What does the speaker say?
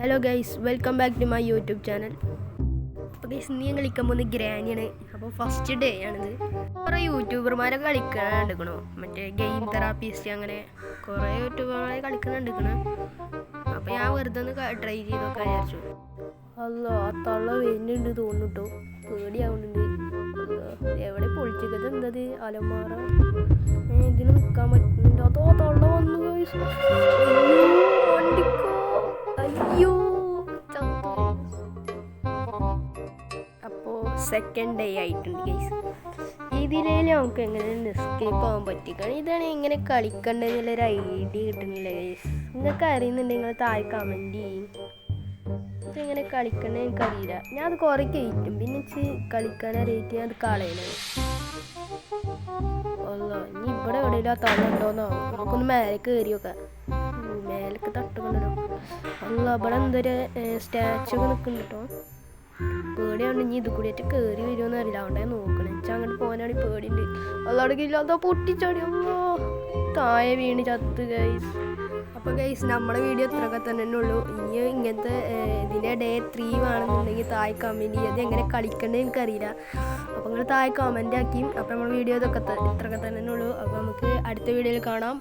Hello guys, welcome back to my YouTube channel. അപ്പോൾ guys, നീ കളിക്കാൻ പോകുന്ന ഗ്രാനിയാണ്. അപ്പോൾ ഫസ്റ്റ് ഡേ ആണിത്. കുറേ യൂട്യൂബർമാരെ കളിക്കാനെടുക്കണോ, മറ്റേ ഗെയിം തെറാപ്പിസ്റ്റ്, അങ്ങനെ കുറേ യൂട്യൂബർമാരെ കളിക്കാനെടുക്കണം. അപ്പോൾ ഞാൻ വെറുതെ ഒന്ന് ട്രൈ ചെയ്തൊക്കെ വിചാരിച്ചു. അല്ല, ആ തള്ള വരുന്നുണ്ട് തോന്നിട്ടോ, പേടിയാവുന്നുണ്ട്. എവിടെ പൊളിച്ചത് എന്തത് അലമാറ, ഇതിന് നിൽക്കാൻ പറ്റുന്നുണ്ട്. അതോ തള്ള വന്നു ഗൈസ്. അയ്യോ, അപ്പോൾ സെക്കൻഡ് ഡേ ആയിട്ടുണ്ട് ഗൈസ്. ഇതിലേ നമുക്ക് എങ്ങനെ എസ്കേപ്പ് ആവാൻ പറ്റിക്കാണ്. ഇതാണ് എങ്ങനെ കളിക്കണ്ടെന്നുള്ളൊരു ഐഡിയ കിട്ടുന്നില്ല ഗൈസ്. നിങ്ങൾക്ക് അറിയുന്നുണ്ടെങ്കിൽ നിങ്ങൾ താഴെ കമൻറ്റ് ചെയ്യും. ഇതെങ്ങനെ കളിക്കണമെന്ന് എനിക്കറിയില്ല. ഞാൻ അത് കുറേ കയറ്റും, പിന്നെ കളിക്കാൻ അറിയിട്ട് ഞാൻ അത് കളയണേ. അല്ല, ഇനി ഇവിടെ എവിടെയെങ്കിലും ആ തള്ളുണ്ടോന്നാവും. നമുക്കൊന്ന് മേലെ കയറി നോക്കാം. മേലേക്ക് തട്ടുകൊണ്ടോ. അല്ല, ഇവിടെ എന്തൊരു സ്റ്റാച്ചു ഒക്കെ നിൽക്കുന്നുണ്ട് കേട്ടോ. പേടിയാണ്ട് ഇനി ഇത് കൂടിയിട്ട് കയറി വരുമെന്ന് അറിയില്ല. അവിടെ നോക്കണേ. വെച്ചാൽ അങ്ങോട്ട് പോകാനാണ് പേടിയുണ്ട്. അല്ലാടക്കില്ല, അതോ പൊട്ടിച്ചാടി. അല്ലോ, താഴെ വീണ് ചത്ത് ഗൈസ്. അപ്പോൾ ഗൈസ്, നമ്മുടെ വീഡിയോ ഇത്രയൊക്കെ തന്നെ ഉള്ളൂ. ഇനി ഇങ്ങനത്തെ ഇതിൻ്റെ ഡേ 3 വേണമെന്നുണ്ടെങ്കിൽ താഴെ കമൻറ്റ് ചെയ്യും. അത് എങ്ങനെ കളിക്കേണ്ടത് എനിക്കറിയില്ല. അപ്പോൾ നിങ്ങൾ താഴെ കമൻറ്റ് ആക്കിയും. അപ്പോൾ നമ്മുടെ വീഡിയോ ഇത്രയൊക്കെ തന്നെ ഉള്ളൂ. അപ്പോൾ നമുക്ക് അടുത്ത വീഡിയോയിൽ കാണാം.